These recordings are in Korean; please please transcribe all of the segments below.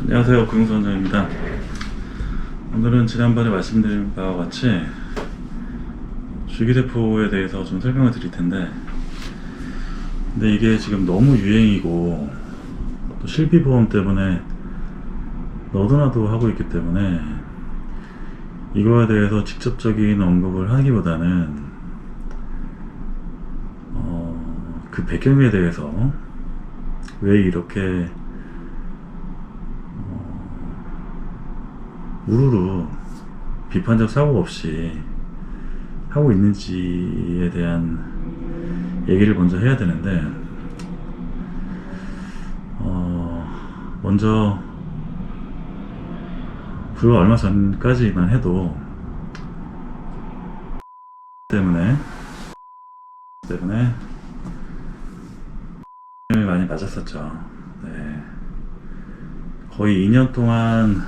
안녕하세요, 고용선장입니다. 오늘은 지난번에 말씀드린 바와 같이 줄기세포에 대해서 좀 설명을 드릴 텐데, 근데 이게 지금 너무 유행이고 또 실비보험 때문에 너도나도 하고 있기 때문에 이거에 대해서 직접적인 언급을 하기보다는 그 배경에 대해서 왜 이렇게 우르르 비판적 사고 없이 하고 있는지에 대한 얘기를 먼저 해야 되는데, 먼저 불과 얼마 전까지만 해도 때문에 많이 맞았었죠. 네. 거의 2년 동안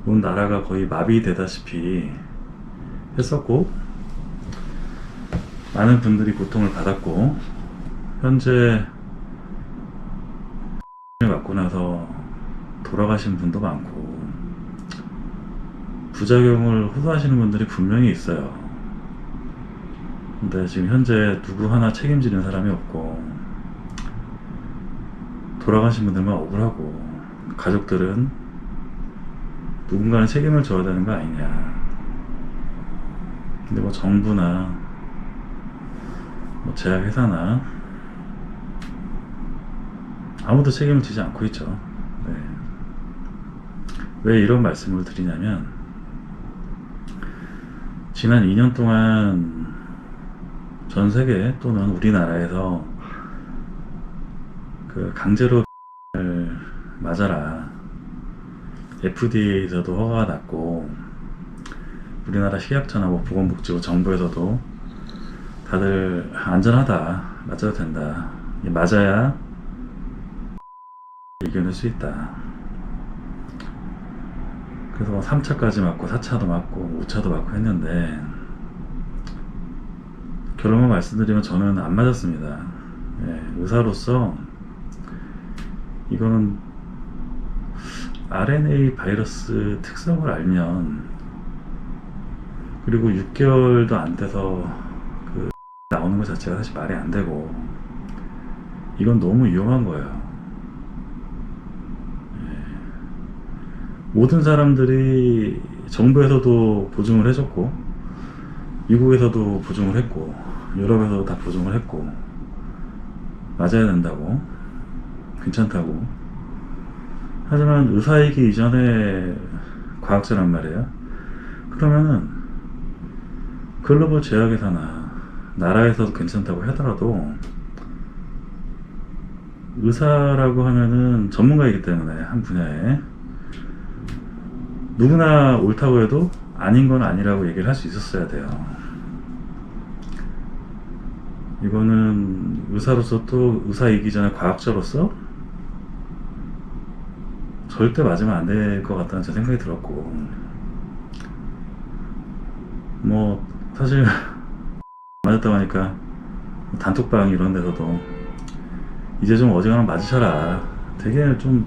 온 나라가 거의 마비되다시피 했었고, 많은 분들이 고통을 받았고, 현재 맞고 나서 돌아가신 분도 많고, 부작용을 호소하시는 분들이 분명히 있어요. 근데 지금 현재 누구 하나 책임지는 사람이 없고, 돌아가신 분들만 억울하고, 가족들은 누군가는 책임을 져야 되는 거 아니냐. 근데 뭐 정부나 뭐 제약회사나 아무도 책임을 지지 않고 있죠. 네. 왜 이런 말씀을 드리냐면, 지난 2년 동안 전 세계 또는 우리나라에서 그 강제로 맞아라, FDA에서도 허가가 났고, 우리나라 식약처나 뭐 보건복지부 정부에서도 다들 안전하다, 맞아도 된다, 맞아야 이겨낼 수 있다. 그래서 3차까지 맞고 4차도 맞고 5차도 맞고 했는데, 결론만 말씀드리면 저는 안 맞았습니다. 예, 의사로서 이거는 RNA 바이러스 특성을 알면, 그리고 6개월도 안 돼서 그 나오는 것 자체가 사실 말이 안 되고, 이건 너무 위험한 거예요. 예. 모든 사람들이 정부에서도 보증을 해줬고, 미국에서도 보증을 했고, 유럽에서도 다 보증을 했고, 맞아야 된다고, 괜찮다고. 하지만 의사이기 이전에 과학자란 말이에요. 그러면은 글로벌 제약회사나 나라에서도 괜찮다고 하더라도, 의사라고 하면은 전문가이기 때문에 한 분야에 누구나 옳다고 해도 아닌 건 아니라고 얘기를 할 수 있었어야 돼요. 이거는 의사로서, 또 의사이기 전에 과학자로서 절대 맞으면 안 될 것 같다는 제 생각이 들었고, 뭐 사실 맞았다고 하니까 단톡방 이런 데서도 이제 좀 어지간하면 맞으셔라, 되게 좀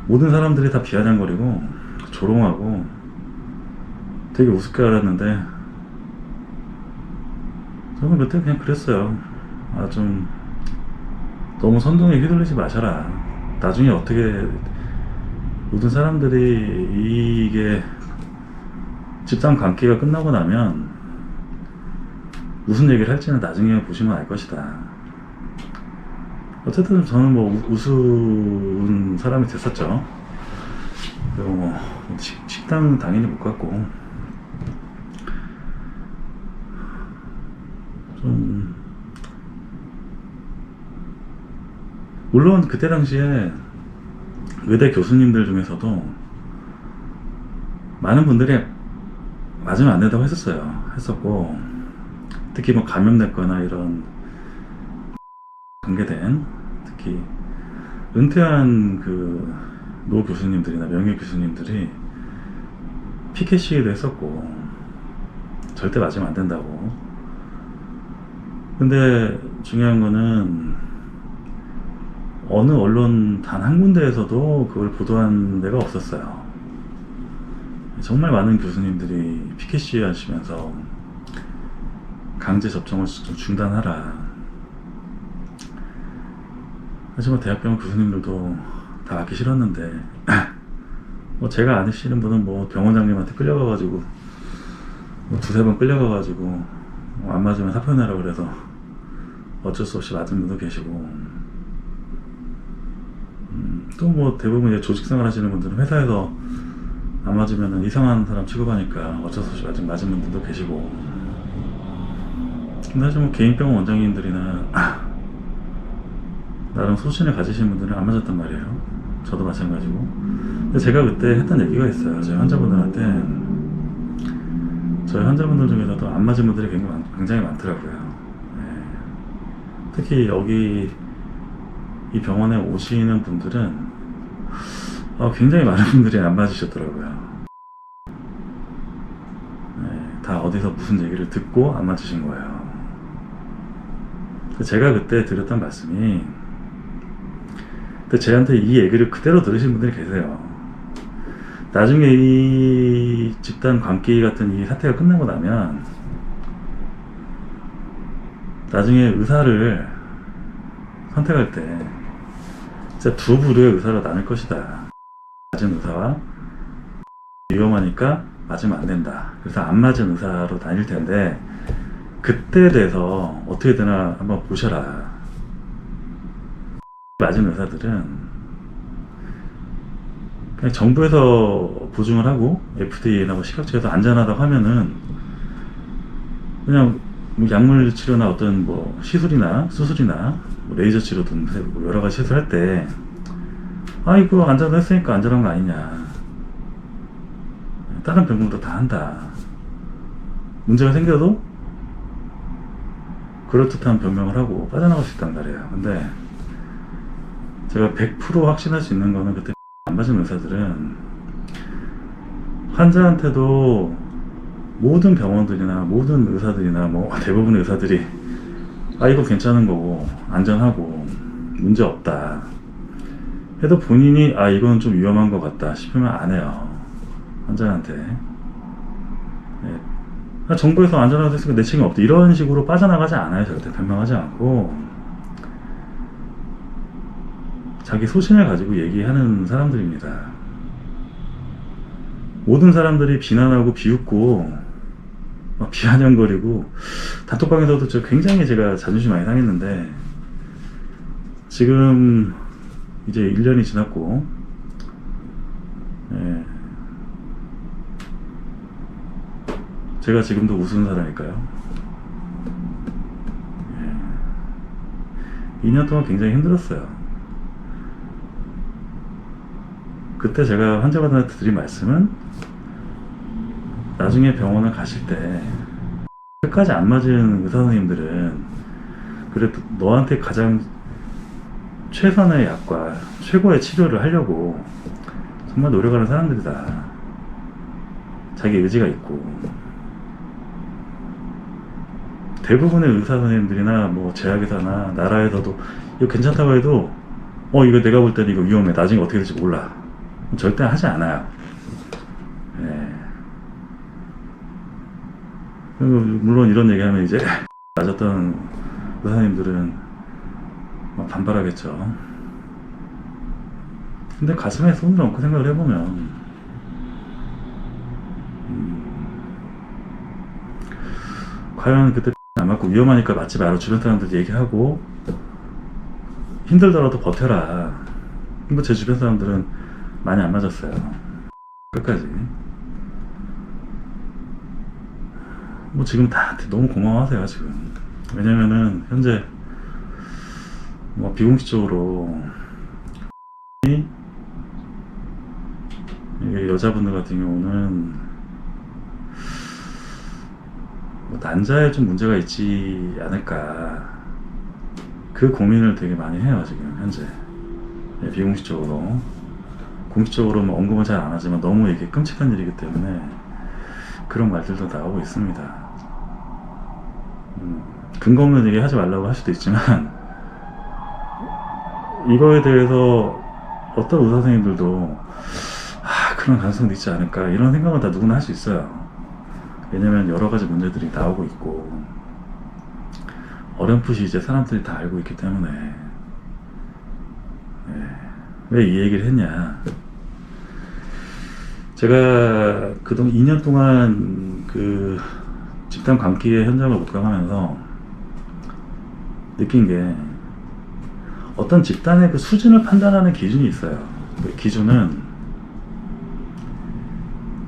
모든 사람들이 다 비아냥거리고 조롱하고 되게 우습게 알았는데, 저는 그때 그냥 그랬어요. 좀 너무 선동에 휘둘리지 마셔라. 나중에 어떻게 모든 사람들이 이게 집단 관계가 끝나고 나면 무슨 얘기를 할지는 나중에 보시면 알 것이다. 어쨌든 저는 뭐 우스운 사람이 됐었죠. 그리고 뭐 식당 당연히 못 갔고, 좀 물론 그때 당시에 의대 교수님들 중에서도 많은 분들이 맞으면 안 된다고 했었고, 특히 뭐 감염됐거나 이런 관계된, 특히 은퇴한 그 노 교수님들이나 명예 교수님들이 피켓 시위도 했었고, 절대 맞으면 안 된다고. 근데 중요한 거는 어느 언론 단 한 군데에서도 그걸 보도한 데가 없었어요. 정말 많은 교수님들이 피켓 시위 하시면서 강제 접종을 좀 중단하라. 하지만 대학병원 교수님들도 다 맞기 싫었는데 뭐 제가 아시는 분은 뭐 병원장님한테 끌려가가지고 뭐 두세 번 끌려가가지고 안 맞으면 사표내라 그래서 어쩔 수 없이 맞은 분도 계시고, 또 뭐 대부분 이제 조직생활 하시는 분들은 회사에서 안 맞으면 이상한 사람 취급하니까 어쩔 수 없이 맞은 분들도 계시고. 근데 사실 뭐 개인병원 원장님들이나 나름 소신을 가지신 분들은 안 맞았단 말이에요. 저도 마찬가지고. 근데 제가 그때 했던 얘기가 있어요. 저희 환자분들한테. 저희 환자분들 중에서도 안 맞은 분들이 굉장히 많더라고요. 네. 특히 여기 이 병원에 오시는 분들은 굉장히 많은 분들이 안 맞으셨더라고요. 네, 다 어디서 무슨 얘기를 듣고 안 맞으신 거예요. 제가 그때 드렸던 말씀이, 저한테 이 얘기를 그대로 들으신 분들이 계세요. 나중에 이 집단 광기 같은 이 사태가 끝나고 나면 나중에 의사를 선택할 때 진짜 두 부류의 의사로 나눌 것이다. 맞은 의사와 위험하니까 맞으면 안 된다. 그래서 안 맞은 의사로 나뉠 텐데, 그때에 대해서 어떻게 되나 한번 보셔라. 맞은 의사들은 그냥 정부에서 보증을 하고 FDA나 뭐 식약처에서 안전하다고 하면은 그냥 뭐 약물 치료나 어떤 뭐 시술이나 수술이나 뭐 레이저 치료든 뭐 여러 가지 시술할 때 이거 안전하다 했으니까 안전한 거 아니냐, 다른 병원도 다 한다, 문제가 생겨도 그럴듯한 변명을 하고 빠져나갈 수 있단 말이에요. 근데 제가 100% 확신할 수 있는 거는, 그때 안 맞은 의사들은 환자한테도 모든 병원들이나 모든 의사들이나 뭐 대부분의 의사들이 이거 괜찮은 거고 안전하고 문제 없다 해도 본인이 이건 좀 위험한 것 같다 싶으면 안 해요, 환자한테. 네. 정부에서 안전하다고 했으니까 내 책임 없다 이런 식으로 빠져나가지 않아요. 절대 변명하지 않고 자기 소신을 가지고 얘기하는 사람들입니다. 모든 사람들이 비난하고 비웃고 막 비아냥거리고, 단톡방에서도 굉장히 제가 자존심 많이 상했는데, 지금 이제 1년이 지났고, 제가 지금도 웃은 사람일까요? 2년 동안 굉장히 힘들었어요. 그때 제가 환자분들한테 드린 말씀은, 나중에 병원을 가실 때 끝까지 안 맞은 의사 선생님들은 그래도 너한테 가장 최선의 약과 최고의 치료를 하려고 정말 노력하는 사람들이다. 자기 의지가 있고. 대부분의 의사 선생님들이나 뭐 제약회사나 나라에서도 이거 괜찮다고 해도 이거 내가 볼 때는 이거 위험해, 나중에 어떻게 될지 몰라, 절대 하지 않아요. 물론 이런 얘기하면 이제 맞았던 의사님들은 막 반발하겠죠. 근데 가슴에 손을 얹고 생각을 해보면 과연 그때 안 맞고 위험하니까 맞지 말고 주변 사람들 얘기하고 힘들더라도 버텨라. 근데 제 주변 사람들은 많이 안 맞았어요, 끝까지. 뭐 지금 다 너무 고마워하세요 지금. 왜냐면은 현재 뭐 비공식적으로 여자분들 같은 경우는 뭐 난자에 좀 문제가 있지 않을까, 그 고민을 되게 많이 해요 지금 현재. 비공식적으로. 공식적으로 뭐 언급은 잘 안 하지만 너무 이게 끔찍한 일이기 때문에 그런 말들도 나오고 있습니다. 근거 없는 얘기 하지 말라고 할 수도 있지만 이거에 대해서 어떤 의사 선생님들도 그런 가능성도 있지 않을까 이런 생각은 다 누구나 할 수 있어요. 왜냐면 여러 가지 문제들이 나오고 있고 어렴풋이 이제 사람들이 다 알고 있기 때문에. 왜 이 얘기를 했냐, 제가 그동안 2년 동안 그 집단 광기의 현장을 목감하면서 느낀 게 어떤 집단의 그 수준을 판단하는 기준이 있어요. 그 기준은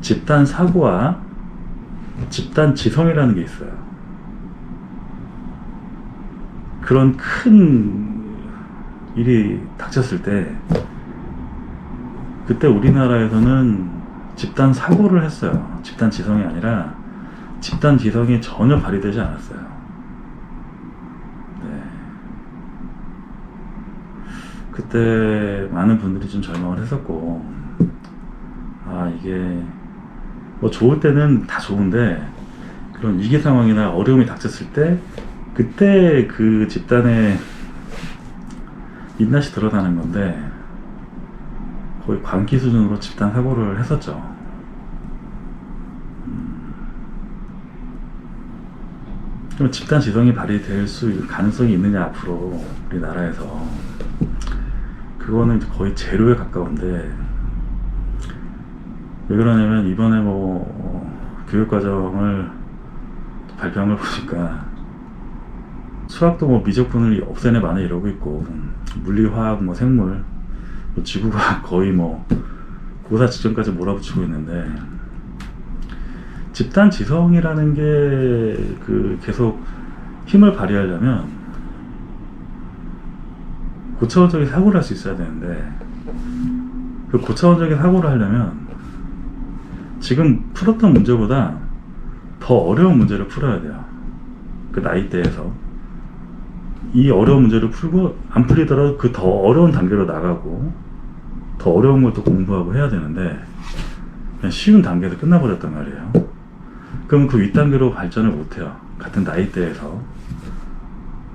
집단 사고와 집단 지성이라는 게 있어요. 그런 큰 일이 닥쳤을 때 그때 우리나라에서는 집단 사고를 했어요. 집단 지성이 아니라 집단 지성이 전혀 발휘되지 않았어요. 네. 그때 많은 분들이 좀 절망을 했었고, 이게 뭐 좋을 때는 다 좋은데 그런 위기 상황이나 어려움이 닥쳤을 때 그때 그 집단의 민낯이 드러나는 건데 거의 광기 수준으로 집단 사고를 했었죠. 그럼 집단 지성이 발휘될 수 가능성이 있느냐 앞으로 우리나라에서, 그거는 거의 제로에 가까운데, 왜 그러냐면 이번에 교육과정을 발표한 걸 보니까 수학도 미적분을 없애네 마네 이러고 있고, 물리, 화학, 생물, 지구과학 거의 고사 직전까지 몰아붙이고 있는데, 집단 지성이라는 게 계속 힘을 발휘하려면 고차원적인 사고를 할 수 있어야 되는데, 그 고차원적인 사고를 하려면 지금 풀었던 문제보다 더 어려운 문제를 풀어야 돼요. 그 나이대에서 이 어려운 문제를 풀고 안 풀리더라도 그 더 어려운 단계로 나가고 더 어려운 걸 또 공부하고 해야 되는데, 그냥 쉬운 단계에서 끝나버렸단 말이에요. 그럼 그 윗단계로 발전을 못해요, 같은 나이대에서.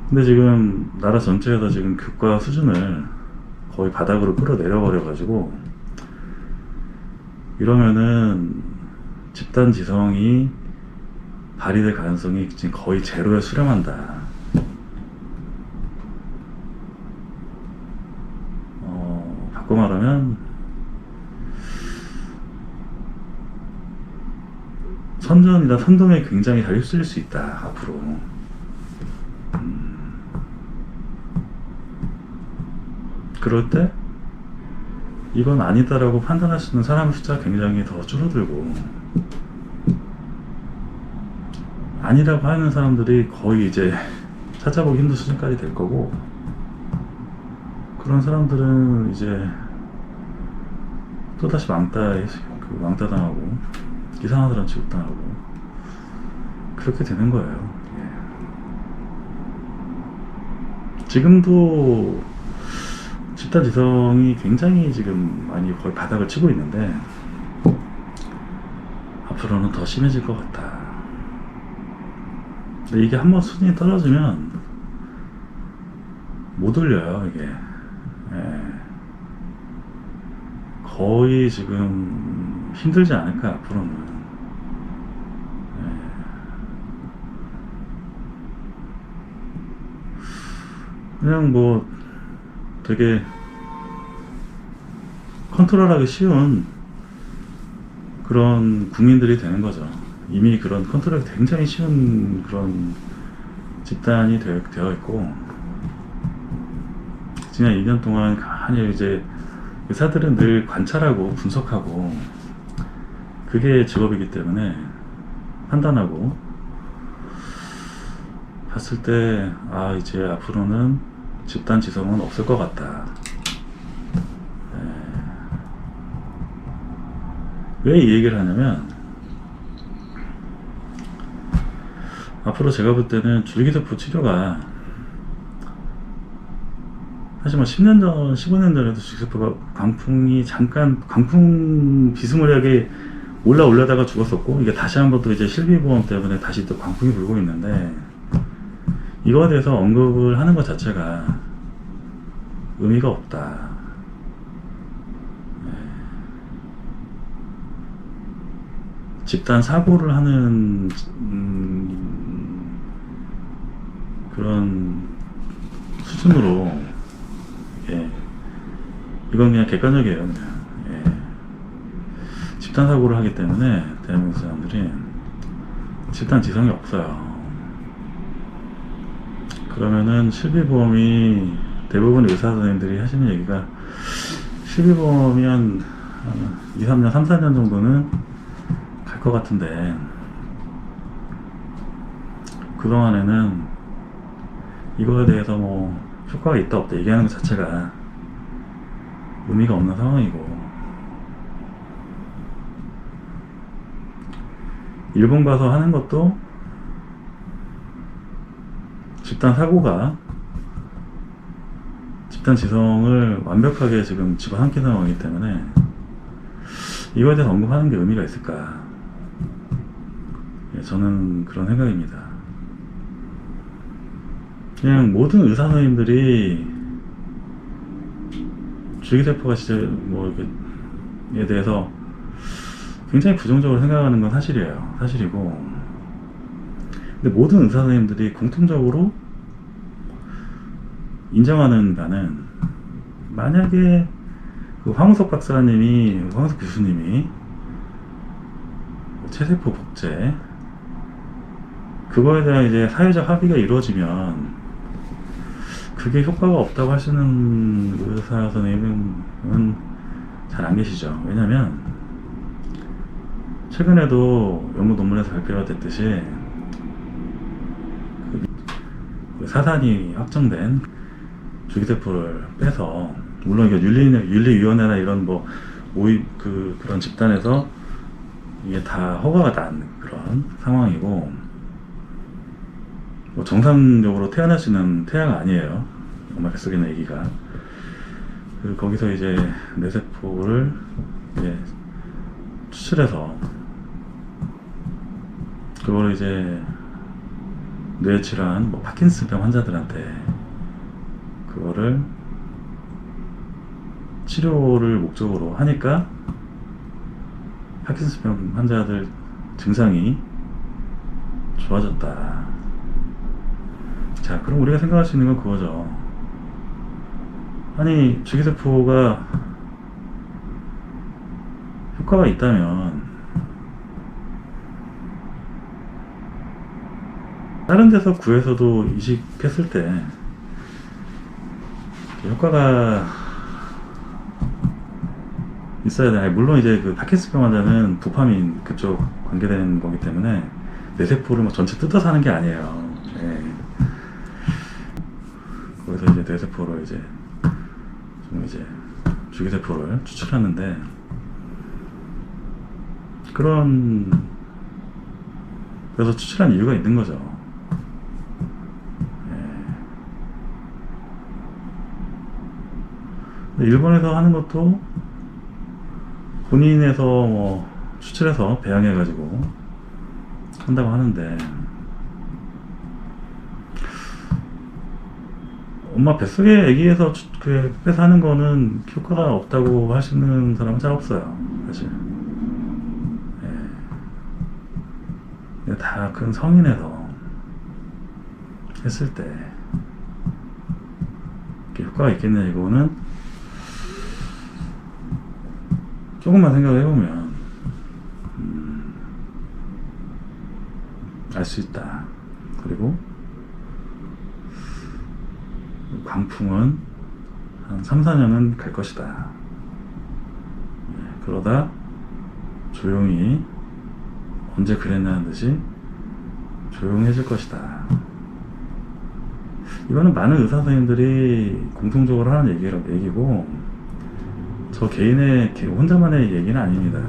근데 지금 나라 전체에서 지금 교과 수준을 거의 바닥으로 끌어내려 버려 가지고, 이러면은 집단 지성이 발휘될 가능성이 지금 거의 제로에 수렴한다. 바꿔 말하면 선전이나 선동에 굉장히 잘 휩쓸릴 수 있다 앞으로. 그럴 때 이건 아니다라고 판단할 수 있는 사람 숫자가 굉장히 더 줄어들고, 아니라고 하는 사람들이 거의 이제 찾아보기 힘든 수준까지 될 거고, 그런 사람들은 이제 또다시 왕따당하고 이상한 사람 취급당하고 그렇게 되는 거예요. 지금도 집단 지성이 굉장히 지금 많이 거의 바닥을 치고 있는데, 앞으로는 더 심해질 것 같다. 근데 이게 한번 수준이 떨어지면 못 올려요, 이게. 거의 지금 힘들지 않을까 앞으로는. 그냥 되게 컨트롤하기 쉬운 그런 국민들이 되는 거죠. 이미 그런 컨트롤이 굉장히 쉬운 그런 집단이 되어 있고, 지난 2년 동안 간간히 이제 의사들은 늘 관찰하고 분석하고, 그게 직업이기 때문에 판단하고 봤을 때 이제 앞으로는 집단 지성은 없을 것 같다. 왜 이 얘기를 하냐면, 앞으로 제가 볼 때는 줄기세포 치료가, 사실 10년 전, 15년 전에도 줄기세포가 광풍 비스무리하게 올라다가 죽었었고, 이게 다시 한번 또 이제 실비보험 때문에 다시 또 광풍이 불고 있는데, 이거에 대해서 언급을 하는 것 자체가 의미가 없다. 집단 사고를 하는 그런 수준으로, 예, 이건 그냥 객관적이에요. 그냥. 예. 집단 사고를 하기 때문에 대한민국 사람들이 집단 지성이 없어요. 그러면은 실비보험이, 대부분 의사 선생님들이 하시는 얘기가, 실비보험이 한 2, 3년, 3, 4년 정도는 갈 것 같은데, 그동안에는 이거에 대해서 뭐 효과가 있다 없다 얘기하는 것 자체가 의미가 없는 상황이고, 일본 가서 하는 것도 집단 사고가 집단 지성을 완벽하게 지금 집어삼킨 상황이기 때문에 이거에 대해서 언급하는 게 의미가 있을까? 예, 저는 그런 생각입니다. 그냥 모든 의사 선생님들이 줄기세포가 진짜 뭐 이렇게에 대해서 굉장히 부정적으로 생각하는 건 사실이에요. 사실이고, 근데 모든 의사 선생님들이 공통적으로 인정하는 바는, 만약에 그 황우석 박사님이, 황우석 교수님이 체세포 복제, 그거에 대한 이제 사회적 합의가 이루어지면 그게 효과가 없다고 하시는 의사 선생님은 잘 안 계시죠. 왜냐면 최근에도 연구 논문에서 발표가 됐듯이 그 사단이 확정된 줄기세포를 빼서, 물론 이게 윤리위원회나 이런 뭐 오입 그런 집단에서 이게 다 허가가 난 그런 상황이고, 뭐 정상적으로 태어날 수 있는 태아가 아니에요. 엄마 뱃속에 있는 아기가. 거기서 이제 뇌세포를 이제 추출해서 그걸 이제 뇌 질환, 뭐 파킨슨병 환자들한테 그거를 치료를 목적으로 하니까 파킨슨병 환자들 증상이 좋아졌다. 자, 그럼 우리가 생각할 수 있는 건 그거죠. 아니, 줄기세포가 효과가 있다면 다른 데서 구해서도 이식했을 때 효과가 있어야 돼. 물론 이제 그 파킨슨병 환자는 도파민 그쪽 관계되는 거기 때문에 뇌세포를 뭐 전체 뜯어서 하는 게 아니에요. 예. 거기서 이제 뇌세포를 이제 좀 이제 줄기세포를 추출하는데, 그래서 추출한 이유가 있는 거죠. 근데 일본에서 하는 것도 본인에서 뭐 추출해서 배양해가지고 한다고 하는데, 엄마 뱃속에 아기에서 빼서 하는 거는 효과가 없다고 하시는 사람은 잘 없어요, 사실. 예. 다 큰 성인에서 했을 때 효과가 있겠냐, 이거는 조금만 생각을 해보면 알 수 있다. 그리고 광풍은 한 3, 4년은 갈 것이다. 그러다 조용히, 언제 그랬냐는 듯이 조용해질 것이다. 이거는 많은 의사 선생님들이 공통적으로 하는 얘기고, 저 개인의 혼자만의 얘기는 아닙니다.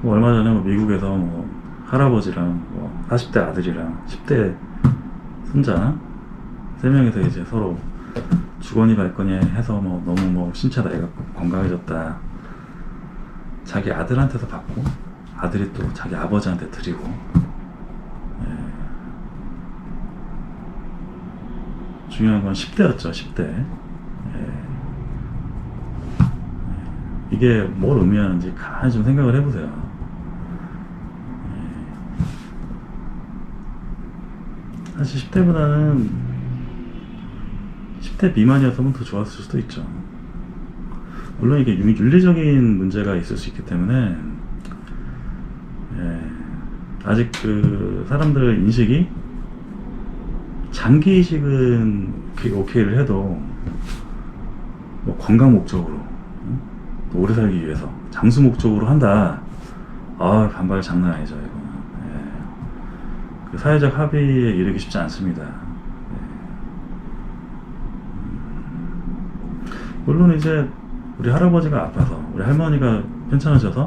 뭐 얼마 전에 뭐 미국에서 뭐 할아버지랑 뭐 40대 아들이랑 10대 손자 3명이서 이제 서로 주거니 받거니 해서 뭐 너무 뭐 신체 나이가 건강해졌다. 자기 아들한테서 받고 아들이 또 자기 아버지한테 드리고, 예. 중요한 건 10대였죠, 10대. 예. 이게 뭘 의미하는지 가만히 좀 생각을 해보세요. 예. 사실 10대보다는 10대 미만이었으면 더 좋았을 수도 있죠. 물론 이게 윤리적인 문제가 있을 수 있기 때문에, 예, 아직 그 사람들 인식이 장기 이식은 오케이를 해도 뭐 건강 목적으로, 또 오래 살기 위해서 장수 목적으로 한다. 아, 반발 장난 아니죠 이거. 예. 그 사회적 합의에 이르기 쉽지 않습니다. 예. 물론 이제 우리 할아버지가 아파서, 우리 할머니가 괜찮으셔서,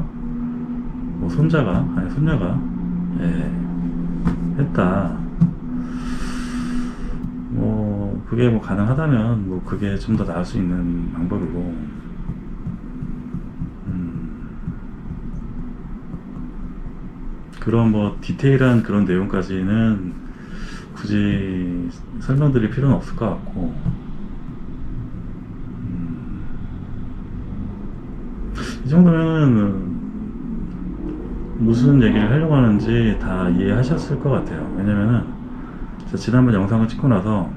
뭐 손자가 아니 손녀가, 예, 했다. 뭐 그게 뭐 가능하다면 뭐 그게 좀 더 나을 수 있는 방법이고, 그런 뭐 디테일한 그런 내용까지는 굳이 설명드릴 필요는 없을 것 같고, 이 정도면은 무슨 얘기를 하려고 하는지 다 이해하셨을 것 같아요. 왜냐면은 제가 지난번 영상을 찍고 나서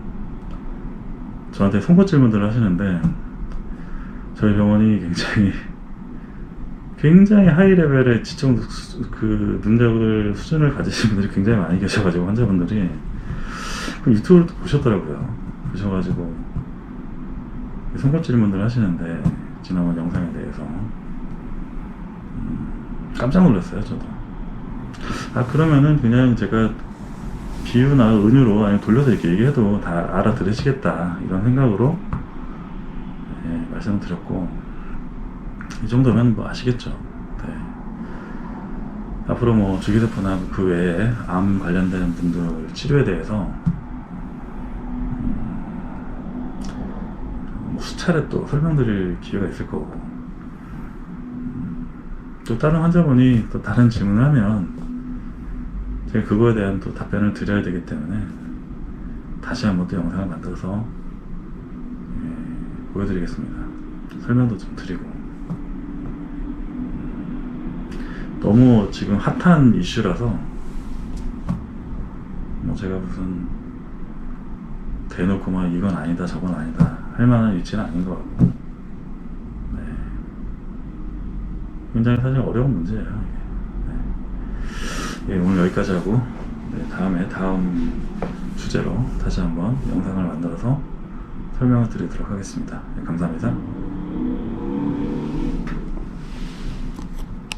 저한테 송곳 질문들을 하시는데, 저희 병원이 굉장히 하이 레벨의 지적 그 능력을 수준을 가지신 분들이 굉장히 많이 계셔가지고, 환자분들이 그 유튜브를 또 보셨더라고요. 보셔가지고 송곳 질문들을 하시는데, 지난번 영상에 대해서 깜짝 놀랐어요, 저도. 아, 그러면은 그냥 제가 비유나 은유로 아니면 돌려서 이렇게 얘기해도 다 알아들으시겠다, 이런 생각으로, 예, 말씀을 드렸고, 이 정도면 뭐 아시겠죠. 네. 앞으로 뭐 주기세포나 그 외에 암 관련된 분들 치료에 대해서 뭐 수차례 또 설명드릴 기회가 있을 거고, 또 다른 환자분이 또 다른 질문을 하면 제가 그거에 대한 또 답변을 드려야 되기 때문에 다시 한번 또 영상을 만들어서, 예, 보여드리겠습니다. 설명도 좀 드리고. 너무 지금 핫한 이슈라서 뭐 제가 무슨 대놓고 막 이건 아니다 저건 아니다 할 만한 위치는 아닌 것 같고, 네. 굉장히 사실 어려운 문제예요. 네. 예, 오늘 여기까지 하고, 네, 다음 주제로 다시 한번 영상을 만들어서 설명을 드리도록 하겠습니다. 네, 감사합니다.